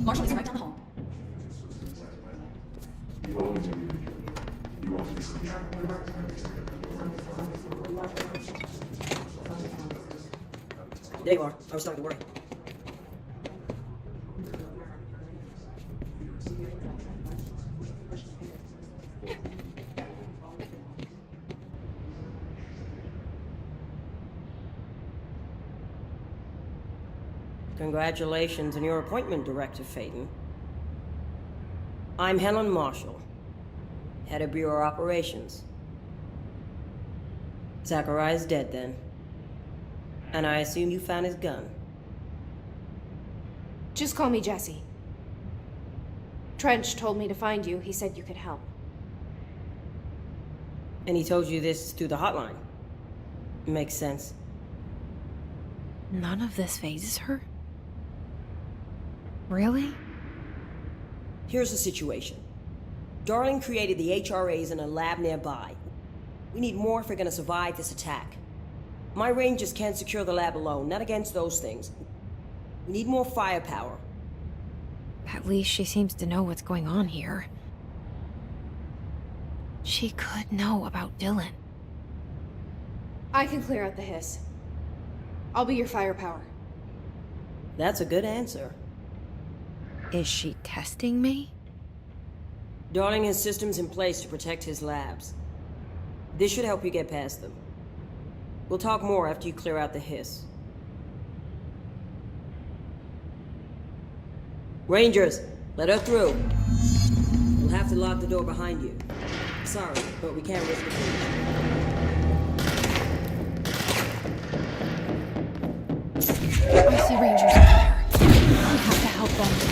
Marshall is right down the hall. There you are. I was starting to worry. Congratulations on your appointment, Director Phaeton. I'm Helen Marshall, head of Bureau Operations. Zachariah's dead then. And I assume you found his gun. Just call me Jesse. Trench told me to find you. He said you could help. And he told you this through the hotline. Makes sense. None of this phases her? Really? Here's the situation. Darling created the HRAs in a lab nearby. We need more if we're gonna survive this attack. My rangers can't secure the lab alone, not against those things. We need more firepower. At least she seems to know what's going on here. She could know about Dylan. I can clear out the hiss. I'll be your firepower. That's a good answer. Is she testing me? Darling has systems in place to protect his labs. This should help you get past them. We'll talk more after you clear out the hiss. Rangers, let her through. We'll have to lock the door behind you. Sorry, but we can't risk it. I see Rangers over there. We have to help them.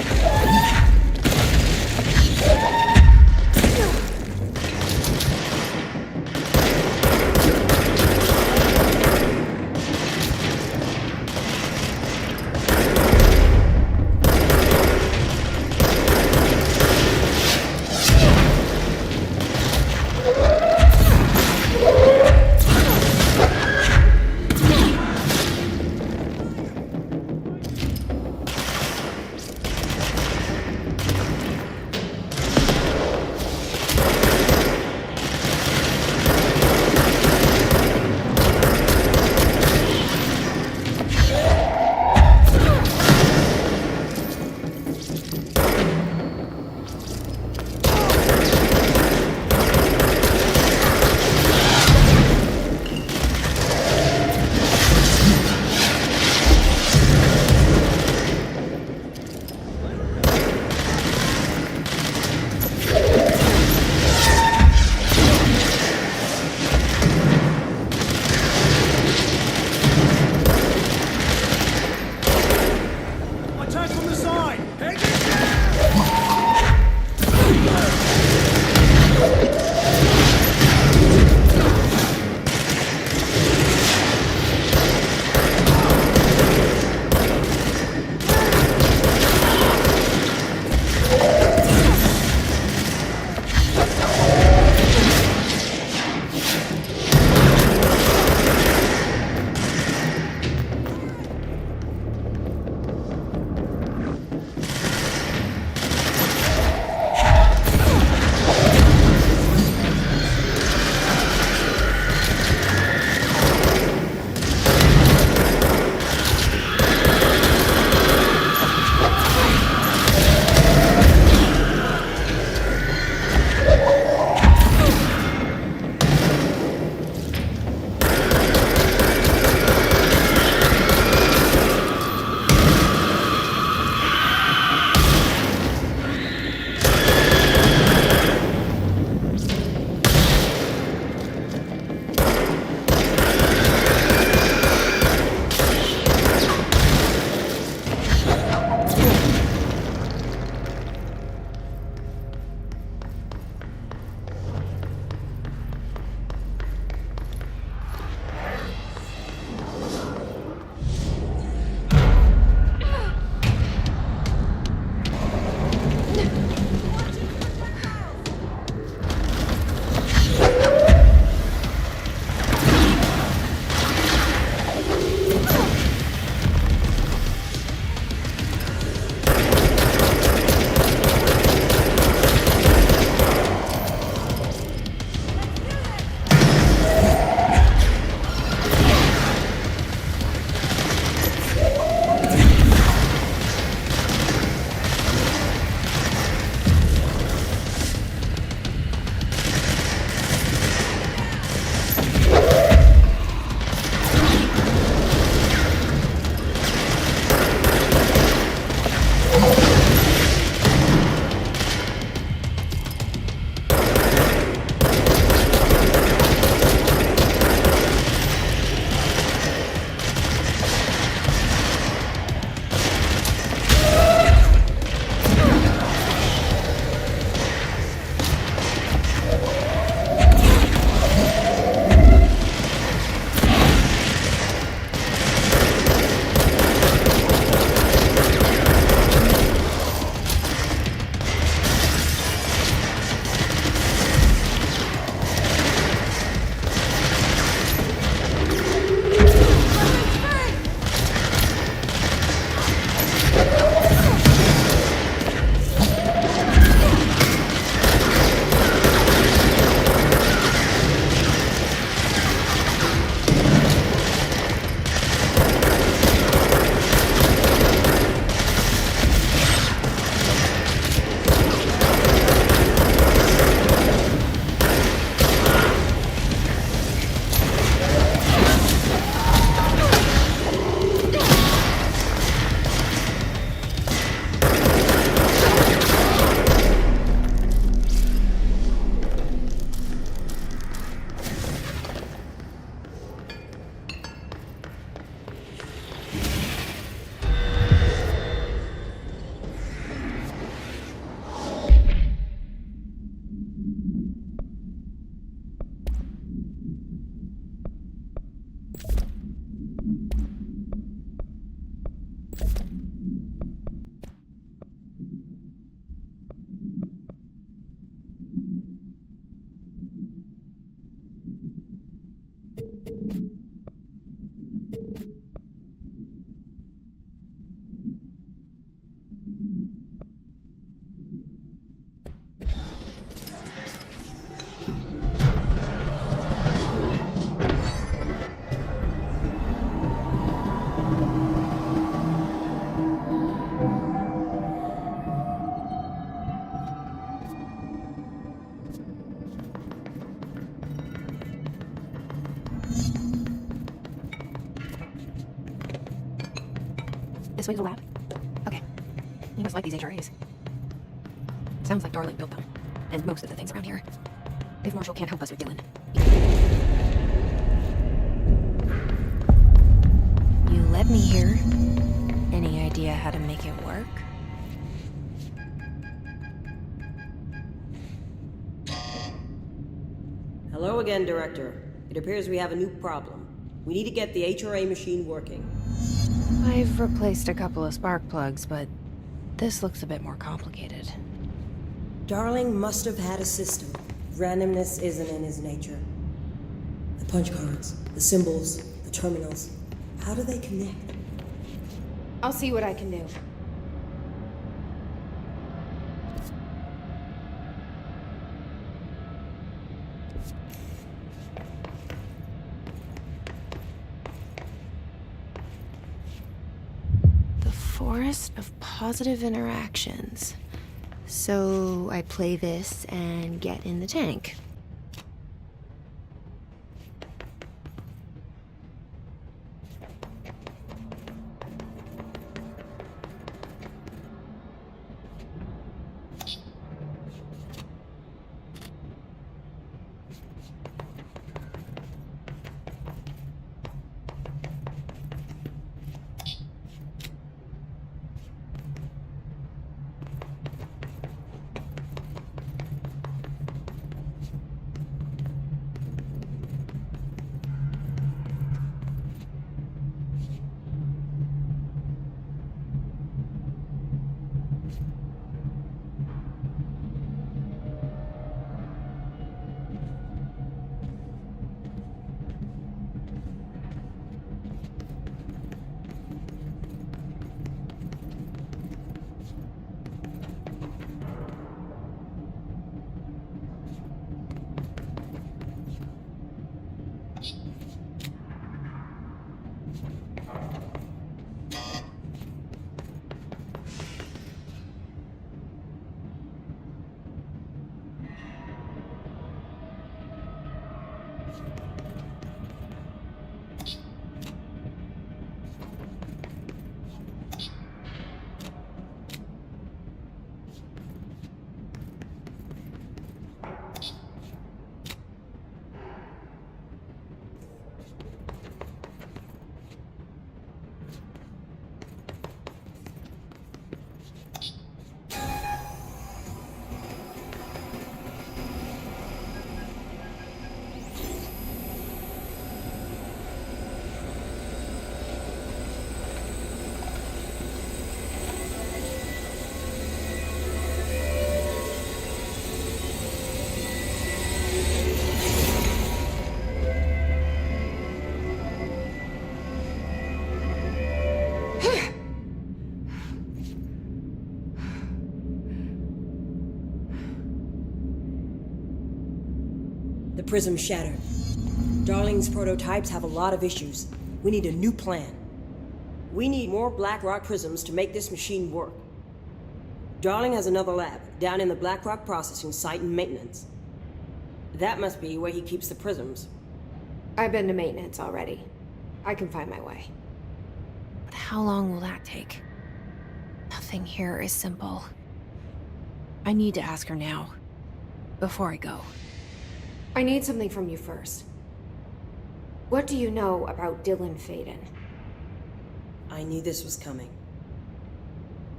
This way to the lab? Okay. You must like these HRAs. Sounds like Darling built them. And most of the things around here. If Marshall can't help us with Dylan. You led me here. Any idea how to make it work? Hello again, Director. It appears we have a new problem. We need to get the HRA machine working. I've replaced a couple of spark plugs, but this looks a bit more complicated. Darling must have had a system. Randomness isn't in his nature. The punch cards, the symbols, the terminals. How do they connect? I'll see what I can do. The forest of positive interactions. So I play this and get in the tank. The prism shattered. Darling's prototypes have a lot of issues. We need a new plan. We need more Black Rock prisms to make this machine work. Darling has another lab down in the Black Rock processing site in maintenance. That must be where he keeps the prisms. I've been to maintenance already. I can find my way. But how long will that take? Nothing here is simple. I need to ask her now. Before I go. I need something from you first. What do you know about Dylan Faden? I knew this was coming.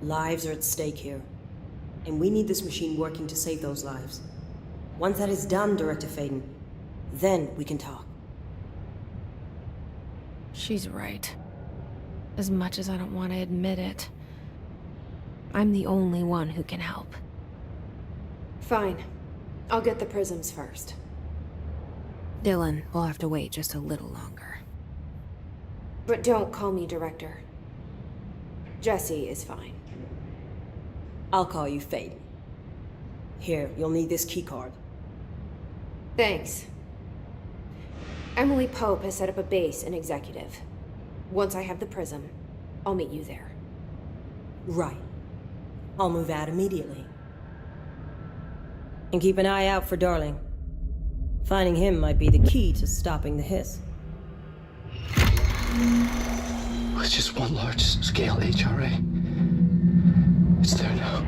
Lives are at stake here. And we need this machine working to save those lives. Once that is done, Director Faden, then we can talk. She's right. As much as I don't want to admit it. I'm the only one who can help. Fine. I'll get the prisms first. Dylan will have to wait just a little longer. But don't call me Director. Jesse is fine. I'll call you Faden. Here, you'll need this keycard. Thanks. Emily Pope has set up a base in Executive. Once I have the prism, I'll meet you there. Right. I'll move out immediately. And keep an eye out for Darling. Finding him might be the key to stopping the hiss. was just one large-scale HRA. It's there now.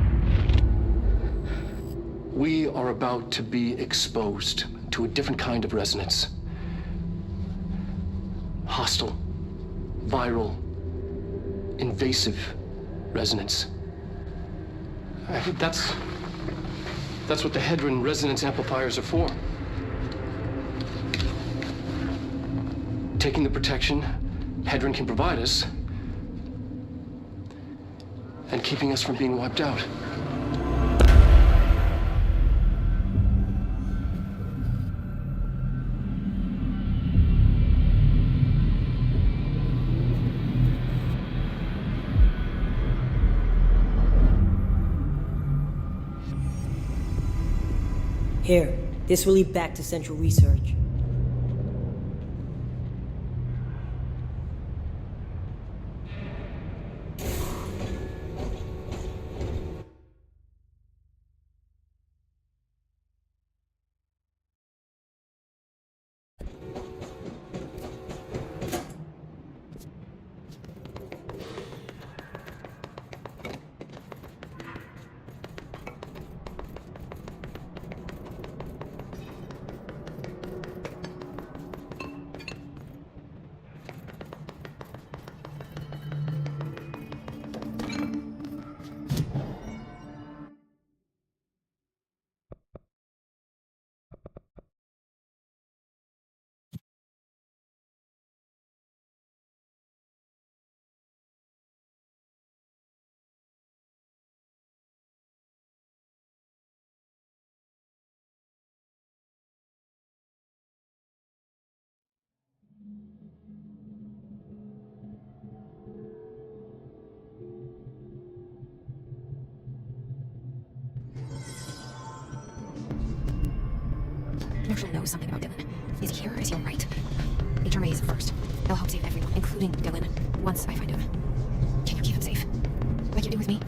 We are about to be exposed to a different kind of resonance. Hostile, viral, invasive resonance. I think that's what the Hedron resonance amplifiers are for. Taking the protection Hedron can provide us and keeping us from being wiped out. Here, this will lead back to Central Research. Marshall knows something about Dylan. Is he here or is he all right? HRAs first. They'll help save everyone, including Dylan, once I find him. Can you keep him safe? Like you do with me?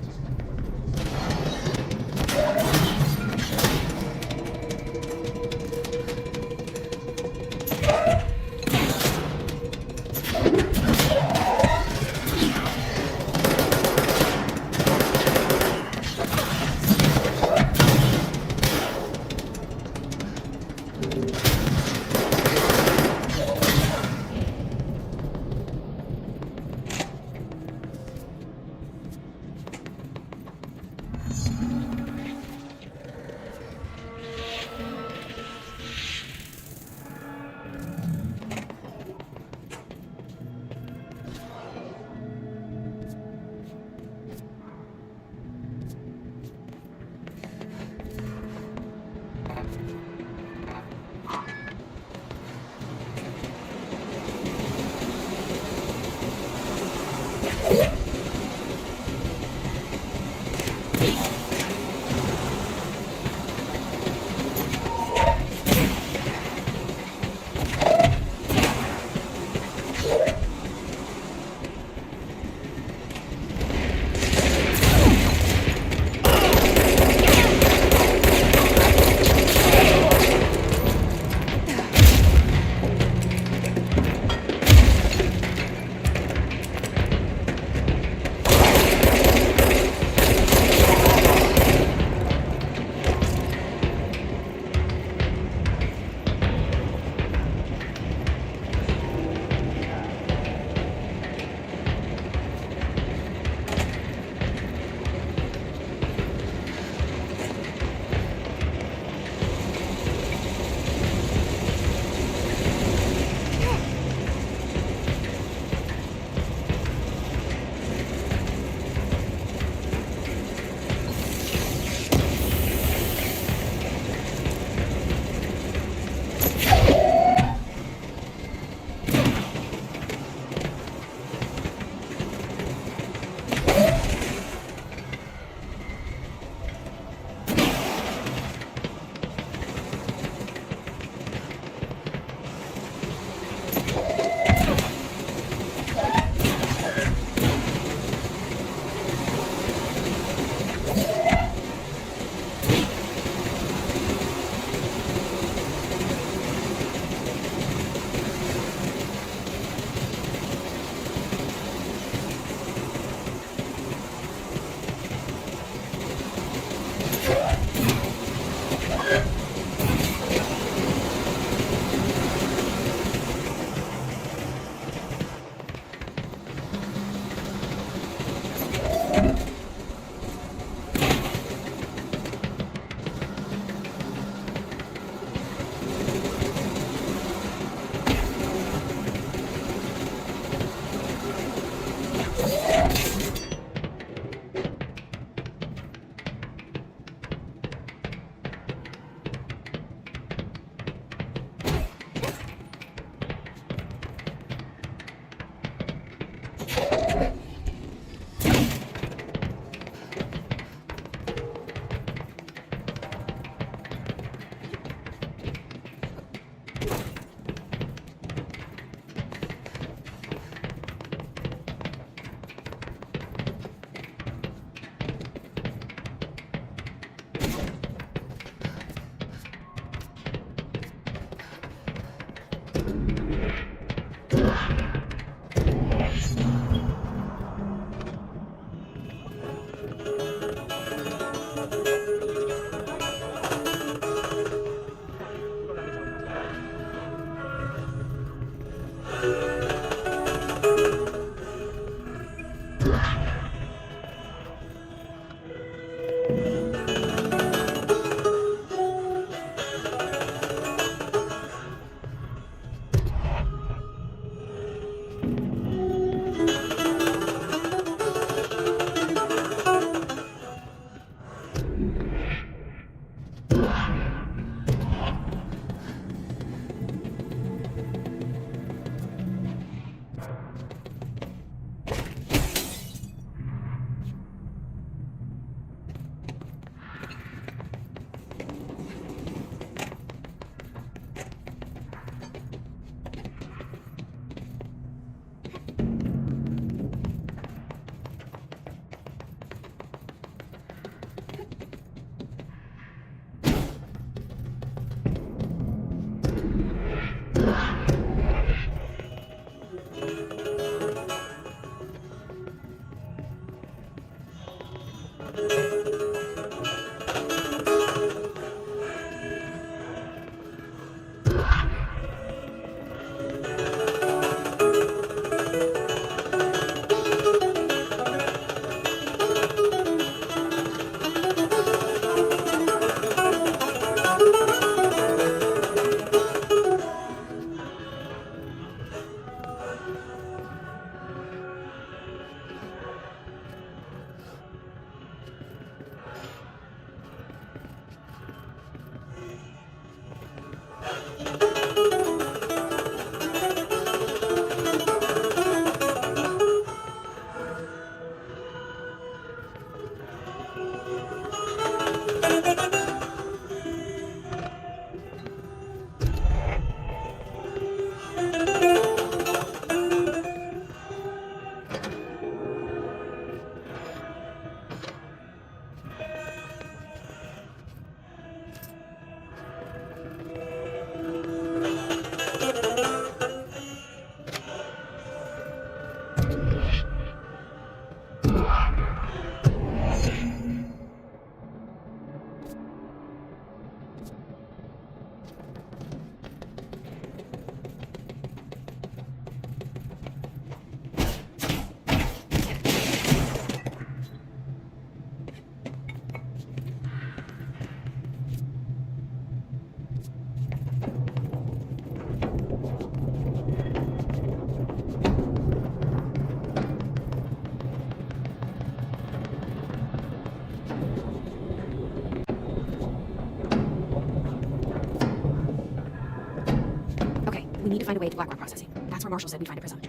Okay, we need to find a way to Blackrock processing. That's where Marshall said we'd find a prism.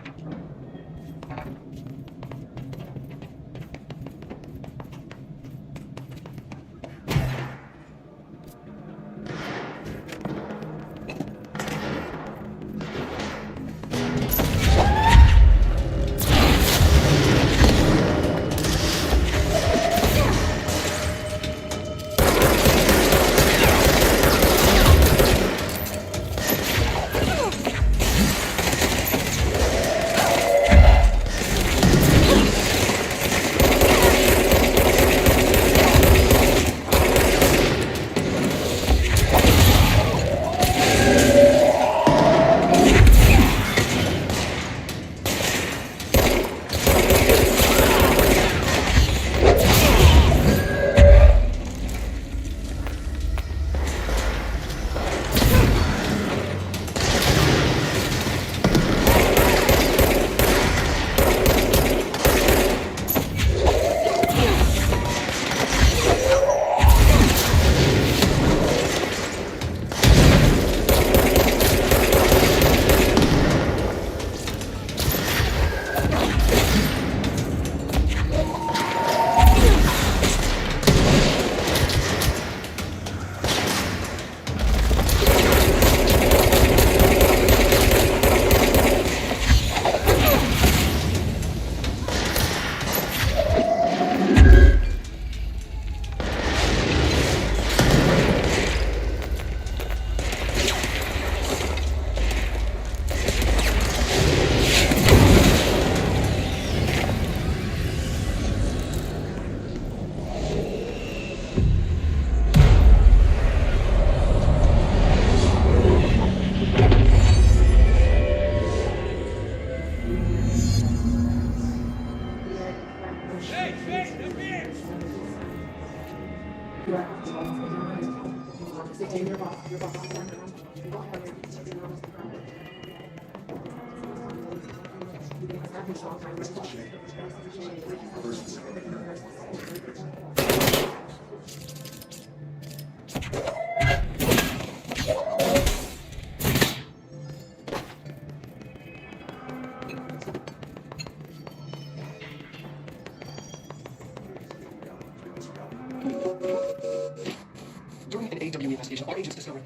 During an AWE investigation, our agents discovered...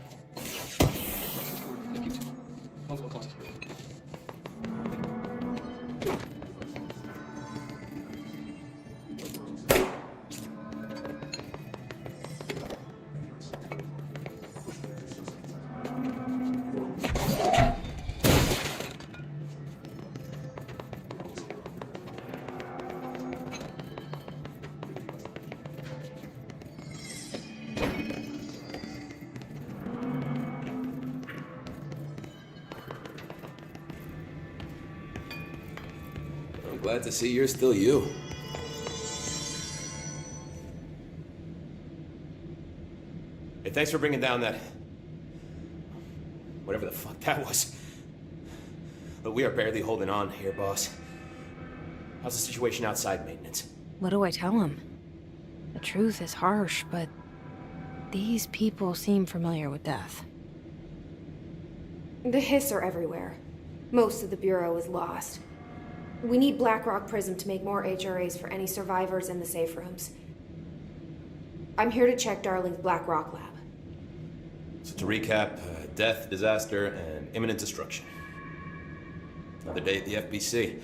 Multiple causes. I'm glad to see you're still you. Hey, thanks for bringing down that... whatever the fuck that was. But we are barely holding on here, boss. How's the situation outside maintenance? What do I tell him? The truth is harsh, but these people seem familiar with death. The Hiss are everywhere. Most of the Bureau is lost. We need Blackrock Prism to make more HRAs for any survivors in the safe rooms. I'm here to check Darling's Blackrock lab. So to recap, death, disaster, and imminent destruction. Another day at the FBC.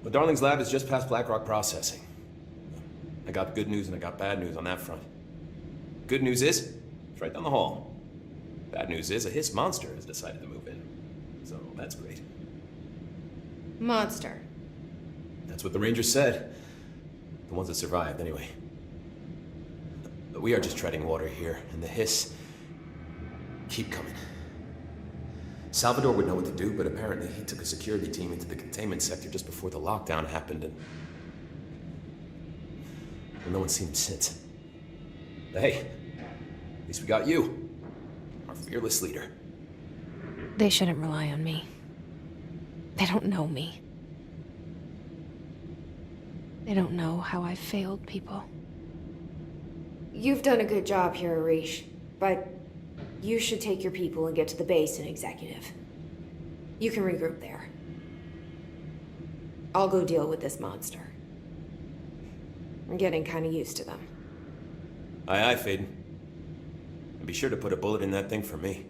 But Darling's lab is just past Blackrock processing. I got good news and I got bad news on that front. Good news is, it's right down the hall. Bad news is, a Hiss monster has decided to move in. So that's great. Monster. That's what the Rangers said. The ones that survived, anyway. But we are just treading water here, and the Hiss keep coming. Salvador would know what to do, but apparently he took a security team into the containment sector just before the lockdown happened, and... well, no one's seen him since. But hey, at least we got you. Our fearless leader. They shouldn't rely on me. They don't know me. They don't know how I've failed people. You've done a good job here, Arish, but you should take your people and get to the base in Executive. You can regroup there. I'll go deal with this monster. I'm getting kind of used to them. Aye, aye, Faden. And be sure to put a bullet in that thing for me.